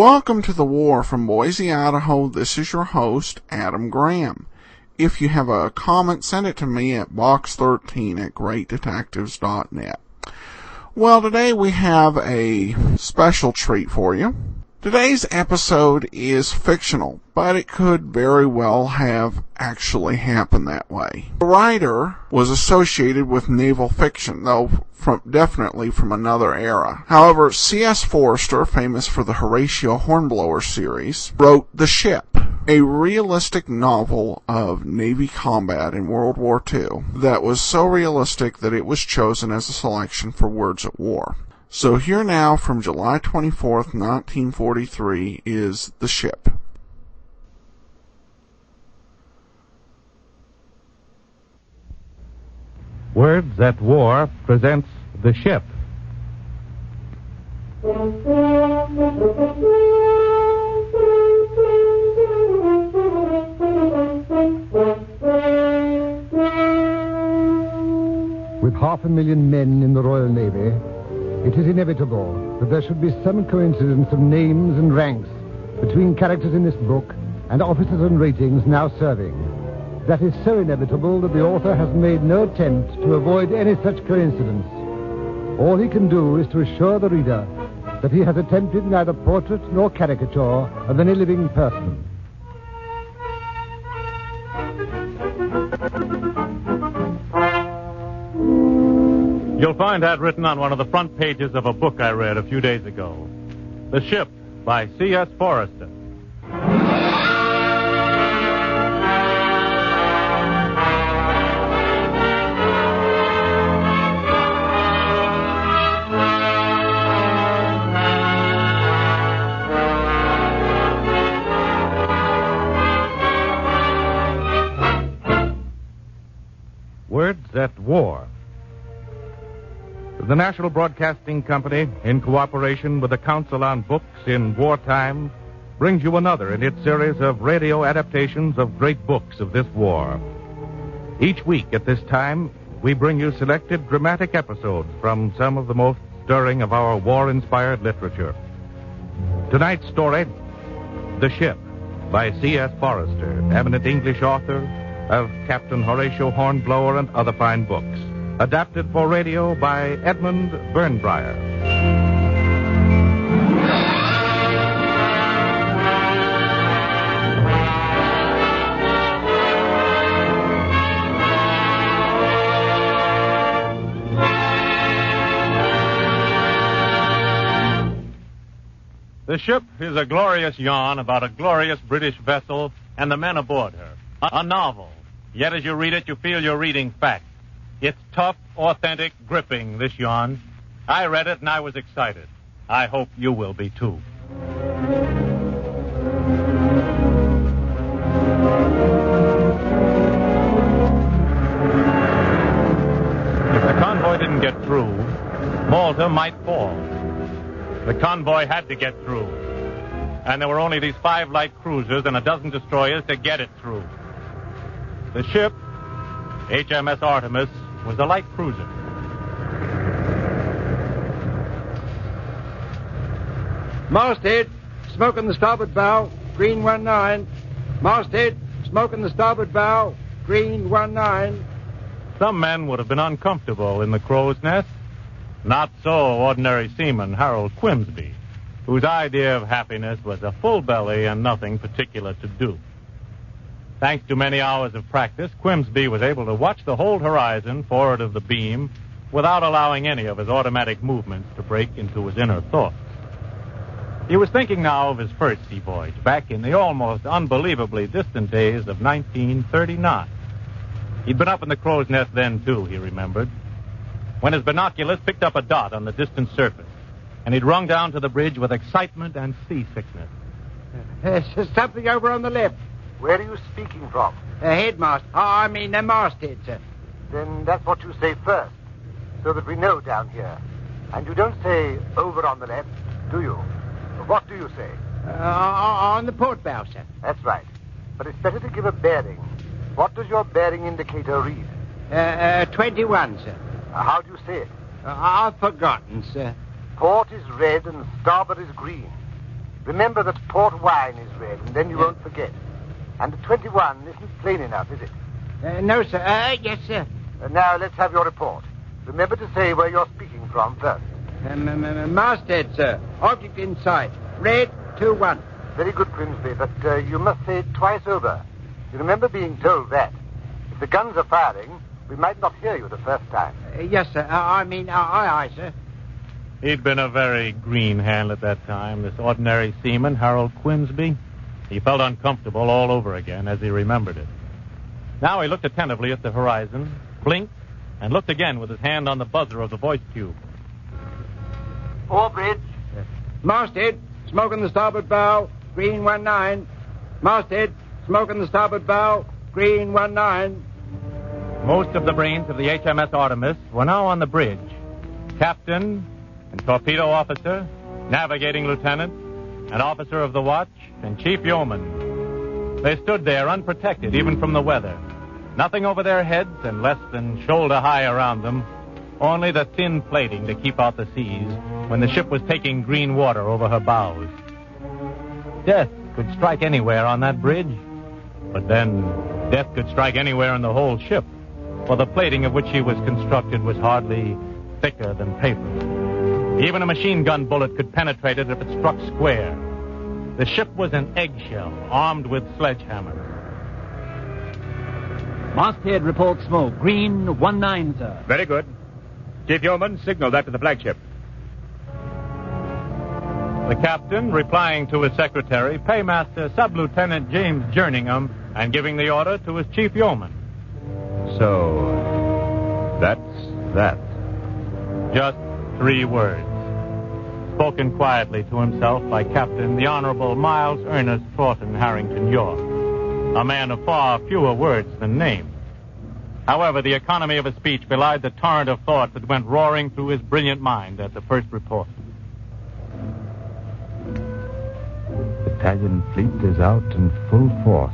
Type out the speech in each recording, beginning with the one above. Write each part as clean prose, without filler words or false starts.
Welcome to The War from Boise, Idaho. This is your host, Adam Graham. If you have a comment, send it to me at box13@greatdetectives.net. Well, today we have a special treat for you. Today's episode is fictional, but it could very well have actually happened that way. The writer was associated with naval fiction, though definitely from another era. However, C.S. Forester, famous for the Horatio Hornblower series, wrote The Ship, a realistic novel of Navy combat in World War II that was so realistic that it was chosen as a selection for Words at War. So here now, from July 24th, 1943, is The Ship. Words at War presents The Ship. With 500,000 men in the Royal Navy, it is inevitable that there should be some coincidence of names and ranks between characters in this book and officers and ratings now serving. That is so inevitable that the author has made no attempt to avoid any such coincidence. All he can do is to assure the reader that he has attempted neither portrait nor caricature of any living person. You'll find that written on one of the front pages of a book I read a few days ago. The Ship by C.S. Forester. Words at War. The National Broadcasting Company, in cooperation with the Council on Books in Wartime, brings you another in its series of radio adaptations of great books of this war. Each week at this time, we bring you selected dramatic episodes from some of the most stirring of our war-inspired literature. Tonight's story, The Ship, by C.S. Forester, eminent English author of Captain Horatio Hornblower and other fine books. Adapted for radio by Edmund Burnbrier. The Ship is a glorious yarn about a glorious British vessel and the men aboard her. A novel. Yet as you read it, you feel you're reading fact. It's tough, authentic, gripping, this yarn. I read it and I was excited. I hope you will be, too. If the convoy didn't get through, Malta might fall. The convoy had to get through. And there were only these 5 light cruisers and a dozen destroyers to get it through. The ship, HMS Artemis, was a light cruiser. Masthead, smoke in the starboard bow, green 19. Masthead, smoke in the starboard bow, green 19. Some men would have been uncomfortable in the crow's nest. Not so ordinary seaman Harold Quimsby, whose idea of happiness was a full belly and nothing particular to do. Thanks to many hours of practice, Quimsby was able to watch the whole horizon forward of the beam without allowing any of his automatic movements to break into his inner thoughts. He was thinking now of his first sea voyage, back in the almost unbelievably distant days of 1939. He'd been up in the crow's nest then, too, he remembered, when his binoculars picked up a dot on the distant surface, and he'd rung down to the bridge with excitement and seasickness. There's something over on the left. Where are you speaking from? Headmaster. I mean the masthead, sir. Then that's what you say first, so that we know down here. And you don't say over on the left, do you? What do you say? On the port bow, sir. That's right. But it's better to give a bearing. What does your bearing indicator read? 21, sir. How do you say it? I've forgotten, sir. Port is red and starboard is green. Remember that port wine is red, and then you won't forget. And the 21 isn't plain enough, is it? No, sir. Yes, sir. Now, let's have your report. Remember to say where you're speaking from first. Masthead, sir. Object in sight. Red 21. Very good, Grimsby, but you must say it twice over. You remember being told that. If the guns are firing, we might not hear you the first time. Yes, sir. Aye, sir. He'd been a very green hand at that time, this ordinary seaman, Harold Quimsby. He felt uncomfortable all over again as he remembered it. Now he looked attentively at the horizon, blinked, and looked again with his hand on the buzzer of the voice tube. Bridge. Masthead, smoke in the starboard bow, green 19. Masthead, smoke in the starboard bow, green 19. Most of the brains of the HMS Artemis were now on the bridge. Captain and torpedo officer, navigating lieutenant, an officer of the watch, and chief yeoman. They stood there unprotected even from the weather. Nothing over their heads and less than shoulder high around them. Only the thin plating to keep out the seas when the ship was taking green water over her bows. Death could strike anywhere on that bridge. But then death could strike anywhere in the whole ship, for the plating of which she was constructed was hardly thicker than paper. Even a machine gun bullet could penetrate it if it struck square. The ship was an eggshell, armed with sledgehammers. Masthead reports smoke. Green 19, sir. Very good. Chief Yeoman, signal that to the flagship. The captain, replying to his secretary, Paymaster Sub-Lieutenant James Jerningham, and giving the order to his chief yeoman. So, that's that. Just 3 words. Spoken quietly to himself by Captain the Honorable Miles Ernest Thornton Harrington York, a man of far fewer words than name. However, the economy of his speech belied the torrent of thought that went roaring through his brilliant mind at the first report. The Italian fleet is out in full force.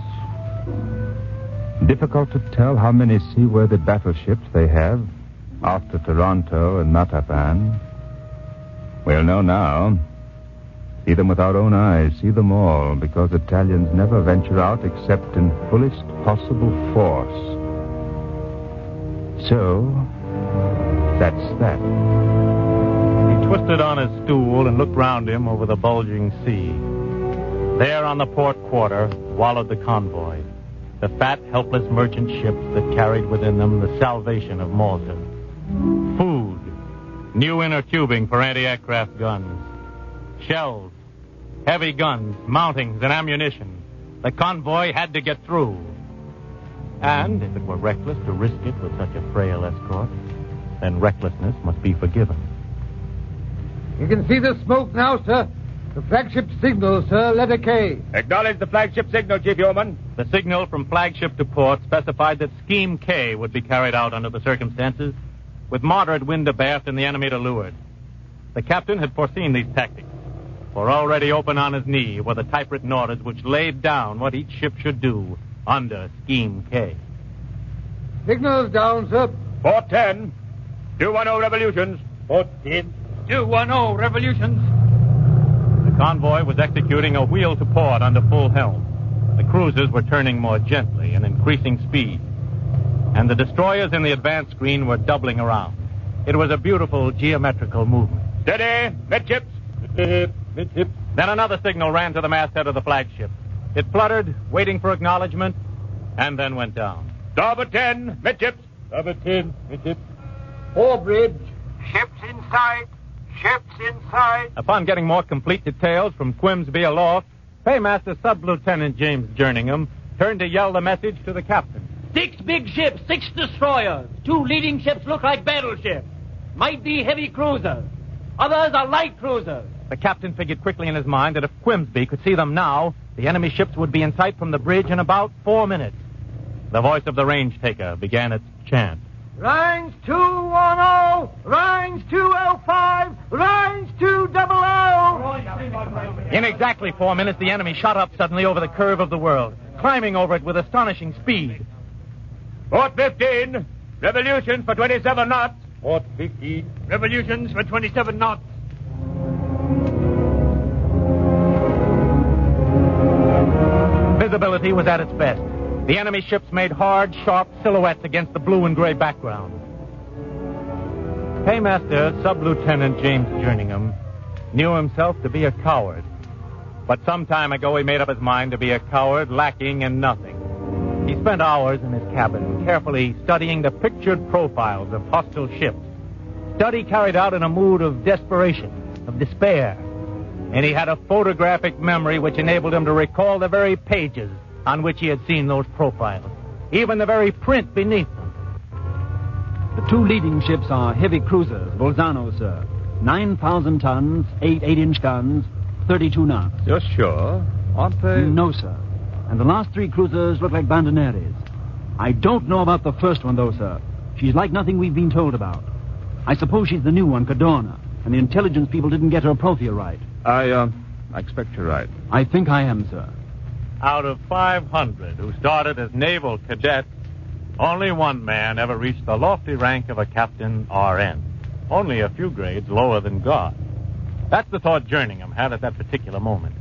Difficult to tell how many seaworthy battleships they have after Toronto and Matapan. We'll know now. See them with our own eyes, see them all, because Italians never venture out except in fullest possible force. So, that's that. He twisted on his stool and looked round him over the bulging sea. There on the port quarter wallowed the convoy, the fat, helpless merchant ships that carried within them the salvation of Malta. Food, new inner tubing for anti-aircraft guns, shells, heavy guns, mountings, and ammunition. The convoy had to get through. And if it were reckless to risk it with such a frail escort, then recklessness must be forgiven. You can see the smoke now, sir. The flagship signal, sir, letter K. Acknowledge the flagship signal, Chief Yeoman. The signal from flagship to port specified that Scheme K would be carried out under the circumstances, with moderate wind abaft and the enemy to leeward. The captain had foreseen these tactics, for already open on his knee were the typewritten orders which laid down what each ship should do under Scheme K. Signal's down, sir. Port 10. 210 revolutions. Port 10. 210 revolutions. The convoy was executing a wheel to port under full helm. The cruisers were turning more gently and increasing speed. And the destroyers in the advance screen were doubling around. It was a beautiful geometrical movement. Steady. Midships. Midship. Then another signal ran to the masthead of the flagship. It fluttered, waiting for acknowledgement, and then went down. Starboard 10. Midships. Starboard 10. Midship. Bridge. Ships in sight. Ships in sight. Upon getting more complete details from Quimsby aloft, Paymaster Sub-Lieutenant James Jerningham turned to yell the message to the captain. 6 big ships, 6 destroyers. 2 leading ships look like battleships. Might be heavy cruisers. Others are light cruisers. The captain figured quickly in his mind that if Quimsby could see them now, the enemy ships would be in sight from the bridge in about 4 minutes. The voice of the range taker began its chant. Range 210, range 205, range 200. In exactly 4 minutes, the enemy shot up suddenly over the curve of the world, climbing over it with astonishing speed. Port 15. Revolutions for 27 knots. Port 15. Revolutions for 27 knots. visibility was at its best. The enemy ships made hard, sharp silhouettes against the blue and gray background. Paymaster Sub-Lieutenant James Jerningham knew himself to be a coward. But some time ago he made up his mind to be a coward lacking in nothing. He spent hours in his cabin carefully studying the pictured profiles of hostile ships. Study carried out in a mood of desperation, of despair. And he had a photographic memory which enabled him to recall the very pages on which he had seen those profiles, even the very print beneath them. The two leading ships are heavy cruisers, Bolzano, sir. 9,000 tons, 8 8-inch guns, 32 knots. You're sure? Aren't they? No, sir. And the last 3 cruisers look like bandoneres. I don't know about the first one, though, sir. She's like nothing we've been told about. I suppose she's the new one, Cadorna, and the intelligence people didn't get her profile right. I expect you're right. I think I am, sir. Out of 500 who started as naval cadets, only one man ever reached the lofty rank of a captain RN. Only a few grades lower than God. That's the thought Jerningham had at that particular moment.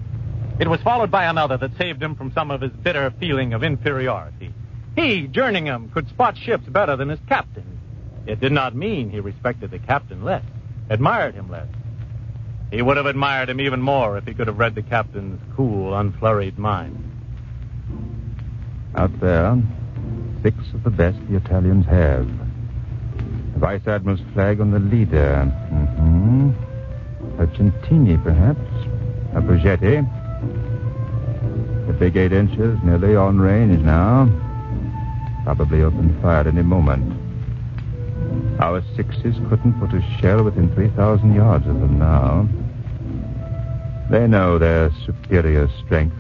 It was followed by another that saved him from some of his bitter feeling of inferiority. He, Jerningham, could spot ships better than his captain. It did not mean he respected the captain less, admired him less. He would have admired him even more if he could have read the captain's cool, unflurried mind. Out there, 6 of the best the Italians have. The Vice Admiral's flag on the leader. A Centini, perhaps. A Progetti. The big 8 inches nearly on range now. Probably open fire at any moment. Our 6s couldn't put a shell within 3,000 yards of them now. They know their superior strength.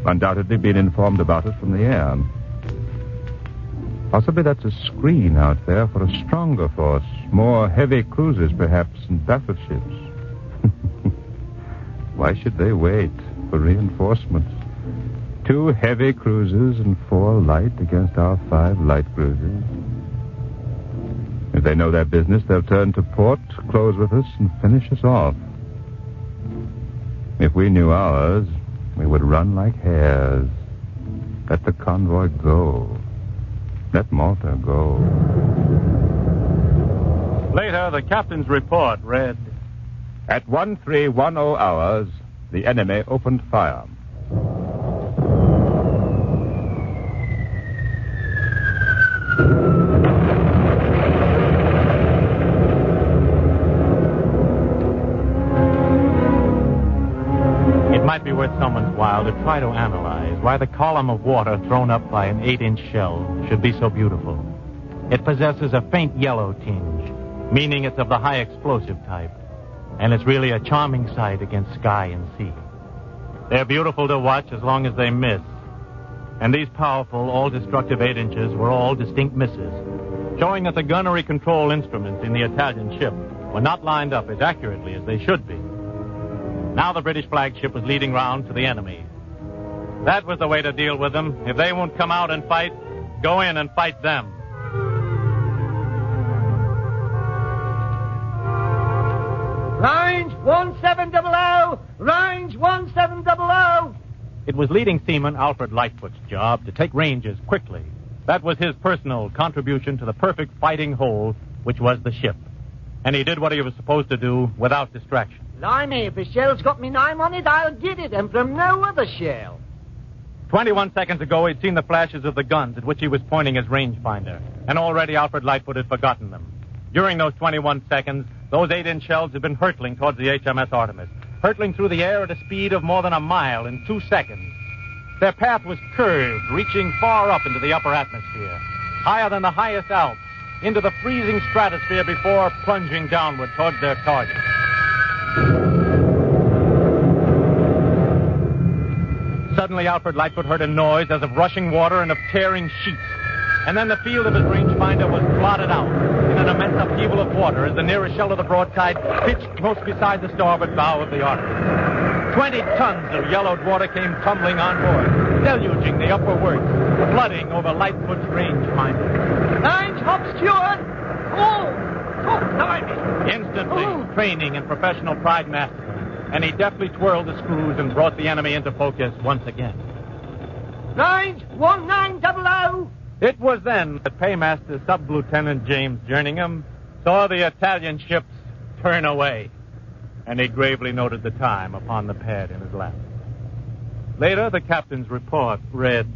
Undoubtedly been informed about it from the air. Possibly that's a screen out there for a stronger force. More heavy cruisers, perhaps, and battleships. Why should they wait for reinforcements? 2 heavy cruisers and 4 light against our 5 light cruisers. If they know their business, they'll turn to port, close with us, and finish us off. If we knew ours, we would run like hares. Let the convoy go. Let Malta go. Later, the captain's report read, At 1310 hours, the enemy opened fire. It might be worth someone's while to try to analyze why the column of water thrown up by an 8-inch shell should be so beautiful. It possesses a faint yellow tinge, meaning it's of the high explosive type, and it's really a charming sight against sky and sea. They're beautiful to watch as long as they miss, and these powerful, all-destructive 8 inches were all distinct misses, showing that the gunnery control instruments in the Italian ship were not lined up as accurately as they should be. Now the British flagship was leading round to the enemy. That was the way to deal with them. If they won't come out and fight, go in and fight them. Range 1700! Range 1700! It was leading seaman Alfred Lightfoot's job to take ranges quickly. That was his personal contribution to the perfect fighting whole, which was the ship. And he did what he was supposed to do without distraction. Blimey, if a shell's got me name on it, I'll get it, and from no other shell. 21 seconds ago, he'd seen the flashes of the guns at which he was pointing his rangefinder, and already Alfred Lightfoot had forgotten them. During those 21 seconds, those 8-inch shells had been hurtling towards the HMS Artemis, hurtling through the air at a speed of more than a mile in 2 seconds. Their path was curved, reaching far up into the upper atmosphere, higher than the highest Alps, into the freezing stratosphere before plunging downward towards their target. Suddenly, Alfred Lightfoot heard a noise as of rushing water and of tearing sheets. And then the field of his rangefinder was blotted out in an immense upheaval of water as the nearest shell of the broadside pitched close beside the starboard bow of the Artemis. 20 tons of yellowed water came tumbling on board, deluging the upper works, flooding over Lightfoot's rangefinder. Range, hop, steward! Blimey! Instantly, training and professional pride mastered him, and he deftly twirled the screws and brought the enemy into focus once again. Lines 1900. It was then that Paymaster Sub-Lieutenant James Jerningham saw the Italian ships turn away, and he gravely noted the time upon the pad in his lap. Later, the captain's report read,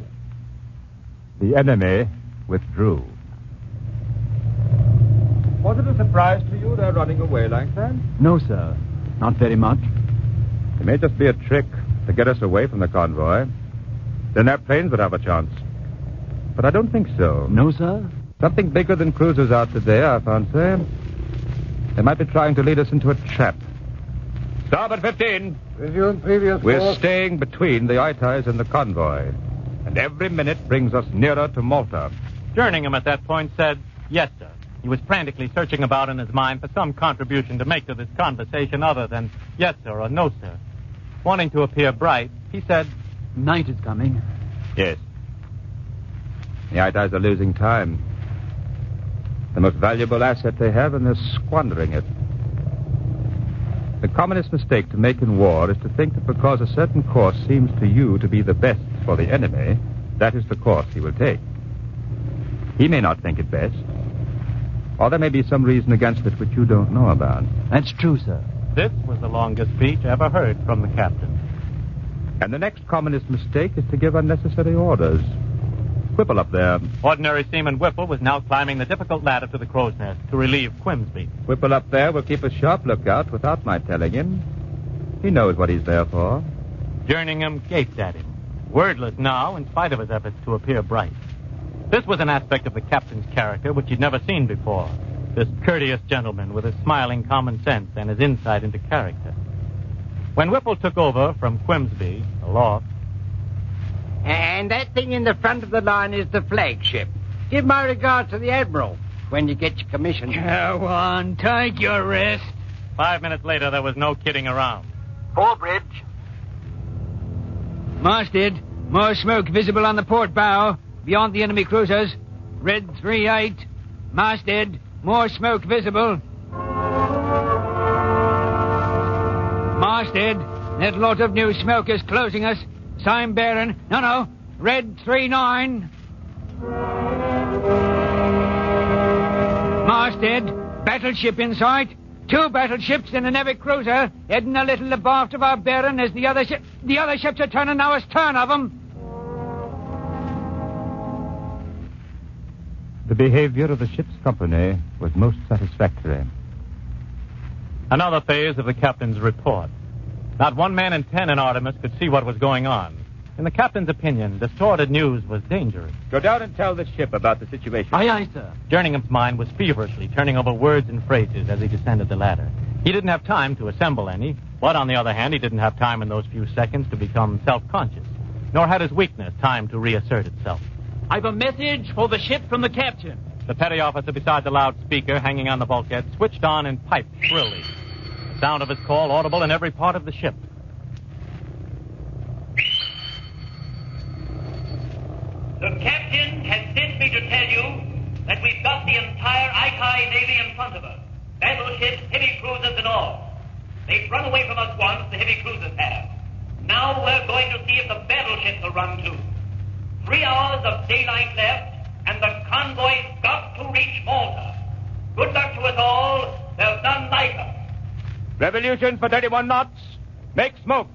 The enemy withdrew. Was it a surprise to you they're running away like that? No, sir. Not very much. It may just be a trick to get us away from the convoy. Then their planes would have a chance. But I don't think so. No, sir? Something bigger than cruisers out today, I fancy. They might be trying to lead us into a trap. Starboard 15. Resume previous We're course. staying between the Itais and the convoy. And every minute brings us nearer to Malta. Jerningham at that point said, yes, sir. He was frantically searching about in his mind for some contribution to make to this conversation other than yes, sir, or no, sir. Wanting to appear bright, he said, Night is coming. Yes. The Itais are losing time. The most valuable asset they have, and they're squandering it. The commonest mistake to make in war is to think that because a certain course seems to you to be the best for the enemy, that is the course he will take. He may not think it best, or there may be some reason against it which you don't know about. That's true, sir. this was the longest speech ever heard from the captain. And the next commonest mistake is to give unnecessary orders. Whipple up there. Ordinary Seaman Whipple was now climbing the difficult ladder to the crow's nest to relieve Quimsby. Whipple up there will keep a sharp lookout without my telling him. He knows what he's there for. Jerningham gaped at him, wordless now in spite of his efforts to appear bright. This was an aspect of the captain's character which he'd never seen before. This courteous gentleman with his smiling common sense and his insight into character. When Whipple took over from Quimsby, aloft, And that thing in the front of the line is the flagship. Give my regards to the Admiral when you get your commission. Go on, take your rest. 5 minutes later, there was no kidding around. Forebridge. Masthead, more smoke visible on the port bow, beyond the enemy cruisers. Red 3-8. Masthead, more smoke visible. Masthead, that lot of new smoke is closing us. Sign bearing. No. Red 3-9. Masthead, battleship in sight. 2 battleships and a navy cruiser heading a little abaft of our bearing as the other ships are turning now astern of them. The behavior of the ship's company was most satisfactory. Another phase of the captain's report. Not 1 man in 10 in Artemis could see what was going on. In the captain's opinion, distorted news was dangerous. Go down and tell the ship about the situation. Aye, sir. Jerningham's mind was feverishly turning over words and phrases as he descended the ladder. He didn't have time to assemble any, but on the other hand, he didn't have time in those few seconds to become self-conscious, nor had his weakness time to reassert itself. I've a message for the ship from the captain. The petty officer beside the loudspeaker hanging on the bulkhead switched on and piped shrilly. The sound of his call audible in every part of the ship. The captain has sent me to tell you that we've got the entire Itai Navy in front of us. Battleships, heavy cruisers and all. They've run away from us once, the heavy cruisers have. Now we're going to see if the battleships will run too. 3 hours of daylight left, and the convoy's got to reach Malta. Good luck to us all. There's none like us. Revolution for 31 knots. Make smoke.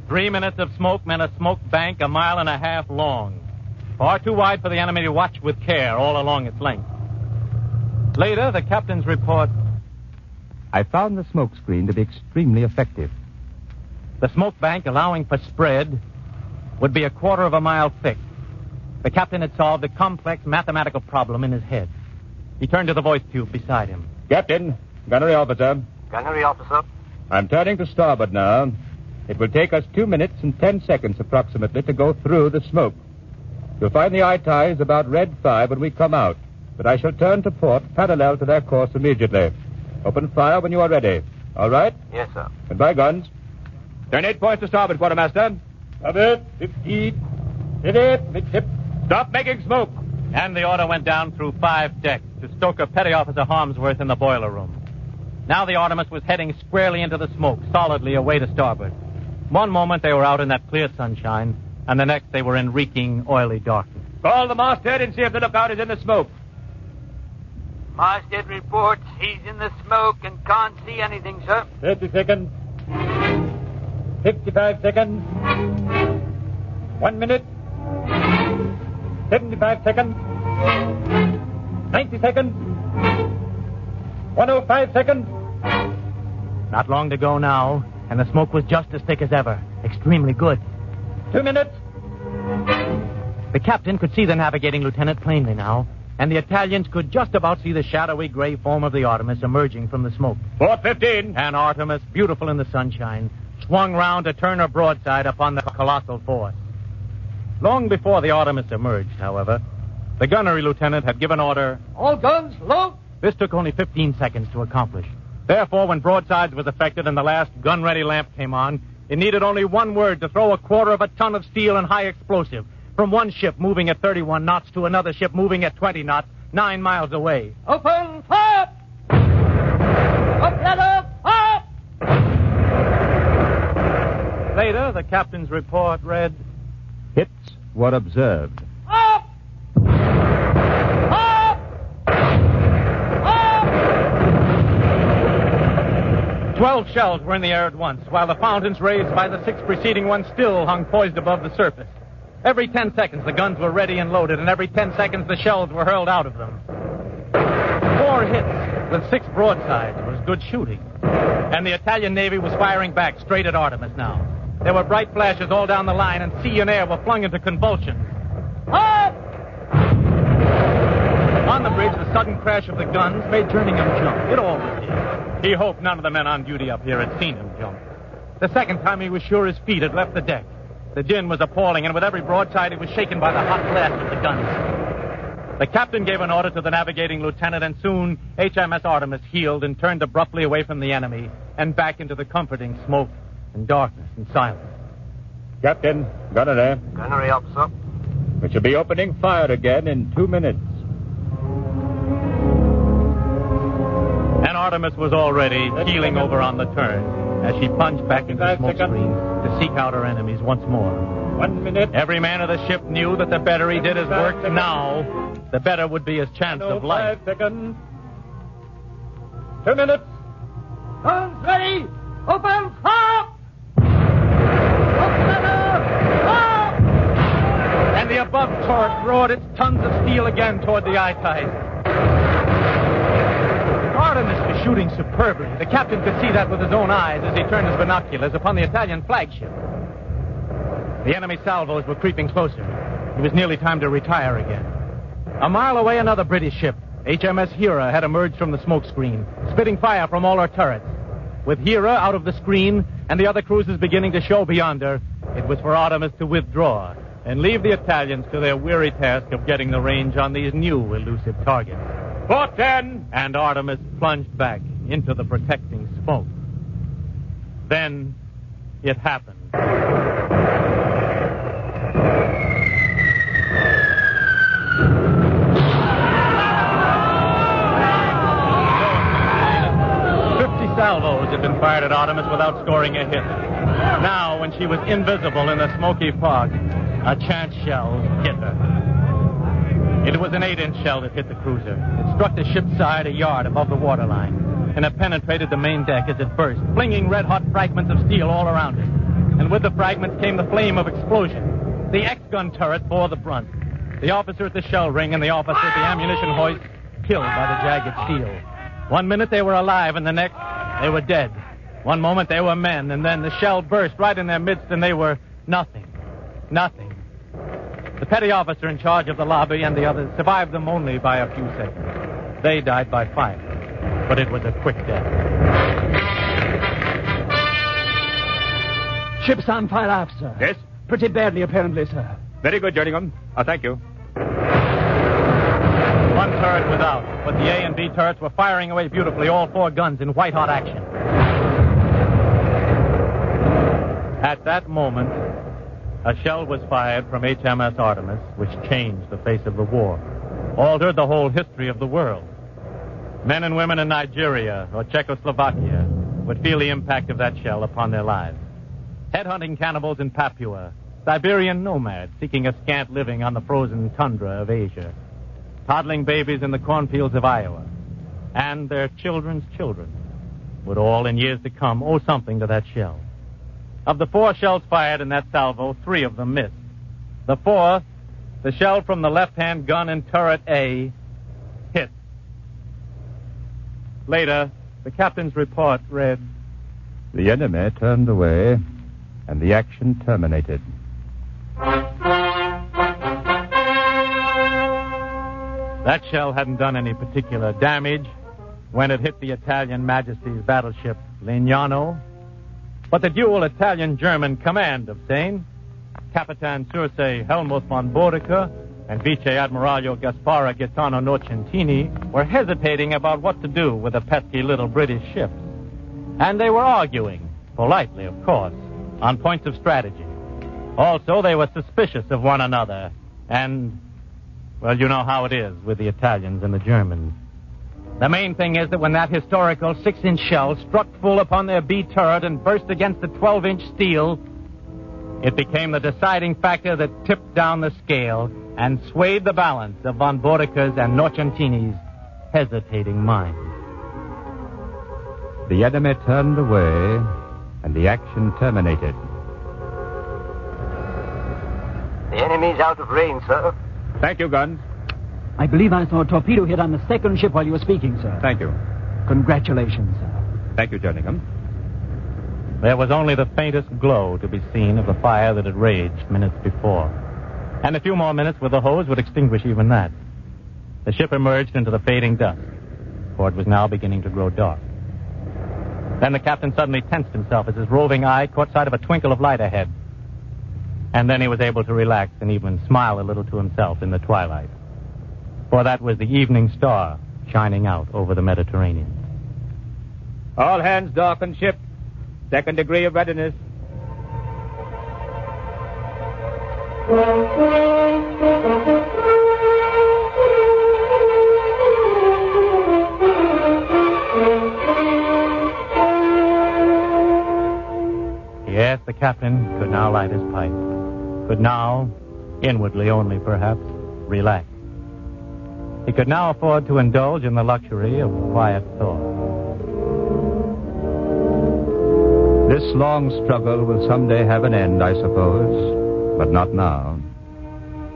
3 minutes of smoke meant a smoke bank 1.5 miles long. Far too wide for the enemy to watch with care all along its length. Later, the captain's report. I found the smoke screen to be extremely effective. The smoke bank allowing for spread would be 1/4 mile thick. The captain had solved a complex mathematical problem in his head. He turned to the voice tube beside him. Captain, gunnery officer. Gunnery officer. I'm turning to starboard now. It will take us 2 minutes and 10 seconds approximately to go through the smoke. You'll find the Itais about red 5 when we come out, but I shall turn to port parallel to their course immediately. Open fire when you are ready. All right? Yes, sir. And by guns. Turn 8 points to starboard, quartermaster. Starboard, 15. Pivot, midship. Stop making smoke. And the order went down through 5 decks to Stoker Petty Officer Harmsworth in the boiler room. Now the Artemis was heading squarely into the smoke, solidly away to starboard. One moment they were out in that clear sunshine. and the next they were in reeking, oily darkness. Call the masthead and see if the lookout is in the smoke. Masthead reports he's in the smoke and can't see anything, sir. 30 seconds. 55 seconds. 1 minute. 75 seconds. 90 seconds. 105 seconds. Not long to go now, and the smoke was just as thick as ever. Extremely good. 2 minutes. The captain could see the navigating lieutenant plainly now, and the Italians could just about see the shadowy gray form of the Artemis emerging from the smoke. 4:15. And Artemis, beautiful in the sunshine, swung round to turn her broadside upon the colossal force. Long before the Artemis emerged, however, the gunnery lieutenant had given order, All guns, load! This took only 15 seconds to accomplish. Therefore, when broadsides was effected and the last gun-ready lamp came on, it needed only one word to throw 1/4 of a ton of steel and high explosive from one ship moving at 31 knots to another ship moving at 20 knots, 9 miles away. Open fire! Up, ladder, up! Later, the captain's report read, Hits were observed. Up! Up! Up! 12 shells were in the air at once, while the fountains raised by the 6 preceding ones still hung poised above the surface. Every 10 seconds, the guns were ready and loaded, and every 10 seconds, the shells were hurled out of them. 4 hits with 6 broadsides was good shooting. And the Italian Navy was firing back straight at Artemis now. There were bright flashes all down the line, and sea and air were flung into convulsions. Up! On the bridge, the sudden crash of the guns made Jerningham jump. It always did. He hoped none of the men on duty up here had seen him jump. The second time, he was sure his feet had left the deck. The din was appalling, and with every broadside, he was shaken by the hot blast of the guns. The captain gave an order to the navigating lieutenant, and soon HMS Artemis heeled and turned abruptly away from the enemy and back into the comforting smoke and darkness and silence. Captain, gunner there. Gunnery up, sir. We shall be opening fire again in 2 minutes. And Artemis was already heeling over on the turn as she plunged back into the smoke screen to seek out her enemies once more. 1 minute. Every man of the ship knew that the better he did his work now, the better would be his chance of life. 5 seconds. 2 minutes. Guns ready! Open fire! Up, ladder, up! And the above turret roared its tons of steel again toward the eye tide. Artemis was shooting superbly. The captain could see that with his own eyes as he turned his binoculars upon the Italian flagship. The enemy salvos were creeping closer. It was nearly time to retire again. A mile away, another British ship, HMS Hera, had emerged from the smoke screen, spitting fire from all her turrets. With Hera out of the screen and the other cruisers beginning to show beyond her, it was for Artemis to withdraw and leave the Italians to their weary task of getting the range on these new elusive targets. 4:10. And Artemis plunged back into the protecting smoke. Then it happened. Salvos had been fired at Artemis without scoring a hit. Now, when she was invisible in the smoky fog, a chance shell hit her. It was an 8-inch shell that hit the cruiser. It struck the ship's side a yard above the waterline, and it penetrated the main deck as it burst, flinging red-hot fragments of steel all around it. And with the fragments came the flame of explosion. The X-gun turret bore the brunt. The officer at the shell ring and the officer at the ammunition hoist killed by the jagged steel. 1 minute they were alive, and the next they were dead. 1 moment they were men, and then the shell burst right in their midst, and they were nothing. Nothing. The petty officer in charge of the lobby and the others survived them only by a few seconds. They died by fire, but it was a quick death. Ship's on fire aft, sir. Yes? Pretty badly, apparently, sir. Very good, Jerningham. Thank you. One turret was out, but the A and B turrets were firing away beautifully, all 4 guns in white-hot action. At that moment, a shell was fired from HMS Artemis, which changed the face of the war, altered the whole history of the world. Men and women in Nigeria or Czechoslovakia would feel the impact of that shell upon their lives. Headhunting cannibals in Papua Siberian nomads seeking a scant living on the frozen tundra of Asia, toddling babies in the cornfields of Iowa, and their children's children would all in years to come owe something to that shell. Of the 4 shells fired in that salvo, 3 of them missed. The 4th, the shell from the left-hand gun in turret A, hit. Later, the captain's report read, The enemy turned away, and the action terminated. That shell hadn't done any particular damage when it hit the Italian Majesty's battleship Legnano, but the dual Italian-German command of Seine, Capitan Circe Helmuth von Boudicca and Vice Admiral Gasparo Gaetano Nocentini, were hesitating about what to do with the pesky little British ships. And they were arguing, politely of course, on points of strategy. Also, they were suspicious of one another, and, well, you know how it is with the Italians and the Germans. The main thing is that when that historical 6-inch shell struck full upon their B turret and burst against the 12-inch steel, it became the deciding factor that tipped down the scale and swayed the balance of von Boudicca's and Nocentini's hesitating minds. The enemy turned away, and the action terminated. The enemy's out of range, sir. Thank you, Guns. I believe I saw a torpedo hit on the second ship while you were speaking, sir. Thank you. Congratulations, sir. Thank you, Jerningham. There was only the faintest glow to be seen of the fire that had raged minutes before. And a few more minutes with the hose would extinguish even that. The ship emerged into the fading dusk, for it was now beginning to grow dark. Then the captain suddenly tensed himself as his roving eye caught sight of a twinkle of light ahead. And then he was able to relax and even smile a little to himself in the twilight. For that was the evening star shining out over the Mediterranean. All hands darken ship. Second degree of readiness. Yes, the captain could now light his pipe. Could now, inwardly only perhaps, relax. He could now afford to indulge in the luxury of quiet thought. This long struggle will someday have an end, I suppose, but not now,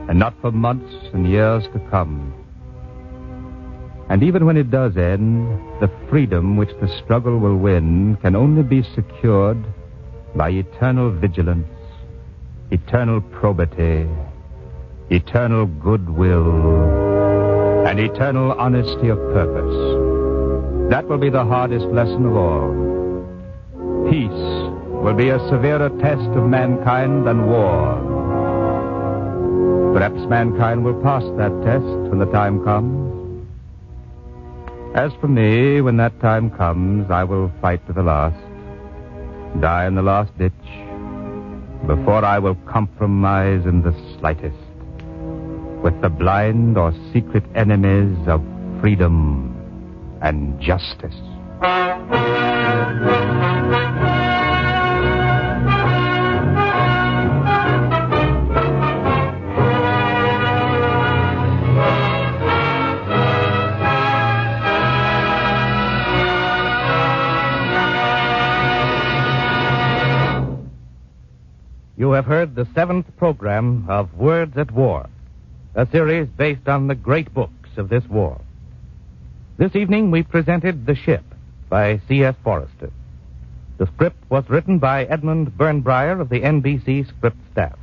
and not for months and years to come. And even when it does end, the freedom which the struggle will win can only be secured by eternal vigilance, eternal probity, eternal goodwill, and eternal honesty of purpose. That will be the hardest lesson of all. Peace will be a severer test of mankind than war. Perhaps mankind will pass that test when the time comes. As for me, when that time comes, I will fight to the last, die in the last ditch, before I will compromise in the slightest with the blind or secret enemies of freedom and justice. You have heard the 7th program of Words at War, a series based on the great books of this war. This evening we presented The Ship by C.S. Forrester. The script was written by Edmund Burnbreyer of the NBC script staff.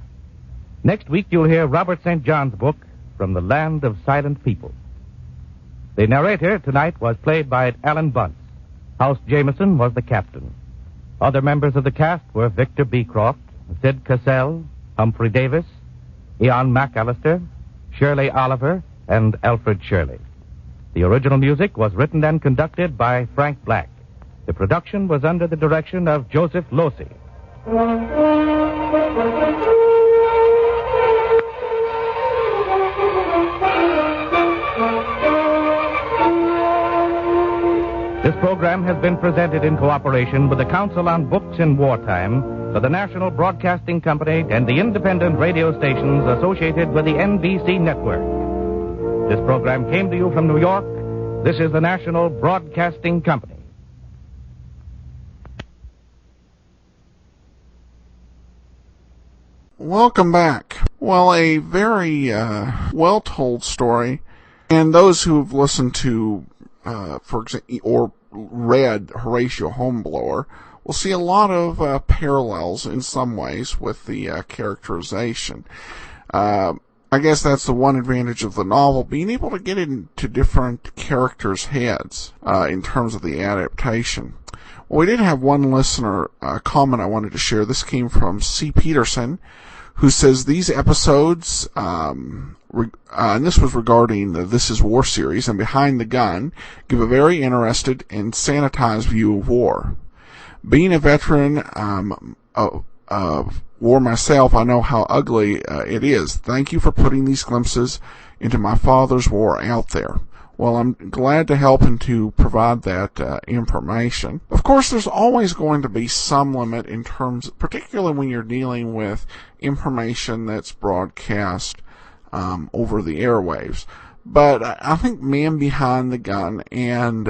Next week you'll hear Robert St. John's book, From the Land of Silent People. The narrator tonight was played by Alan Bunce. House Jameson was the captain. Other members of the cast were Victor Beecroft, Sid Cassell, Humphrey Davis, Ian McAllister, Shirley Oliver, and Alfred Shirley. The original music was written and conducted by Frank Black. The production was under the direction of Joseph Losey. This program has been presented in cooperation with the Council on Books in Wartime to the National Broadcasting Company and the independent radio stations associated with the NBC network. This program came to you from New York. This is the National Broadcasting Company. Welcome back. Well, a very well-told story, and those who've listened to, for example, or read Horatio Hornblower will see a lot of parallels in some ways with the characterization. I guess that's the one advantage of the novel, being able to get into different characters' heads in terms of the adaptation. Well, we did have one listener comment I wanted to share. This came from C. Peterson, who says these episodes, and this was regarding the This Is War series and Behind the Gun, give a very interested and sanitized view of war. Being a veteran of war myself, I know how ugly it is. Thank you for putting these glimpses into my father's war out there. Well, I'm glad to help and to provide that information. Of course, there's always going to be some limit in terms, particularly when you're dealing with information that's broadcast over the airwaves. But I think Man Behind the Gun and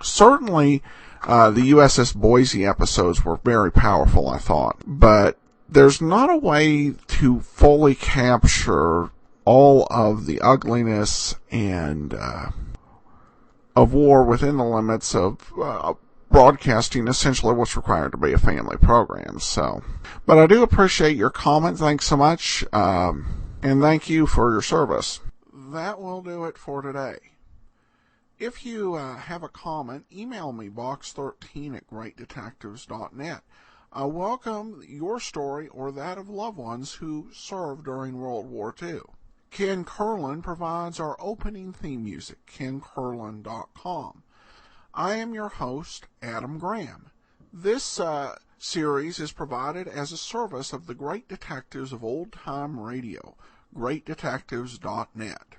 certainly the USS Boise episodes were very powerful, I thought. But there's not a way to fully capture all of the ugliness and of war within the limits of broadcasting essentially what's required to be a family program. So, but I do appreciate your comment. Thanks so much, and thank you for your service. That will do it for today. If you have a comment, email me, box13@greatdetectives.net. I welcome your story or that of loved ones who served during World War II. Ken Curlin provides our opening theme music, KenCurlin.com. I am your host, Adam Graham. This series is provided as a service of the Great Detectives of Old Time Radio, GreatDetectives.net.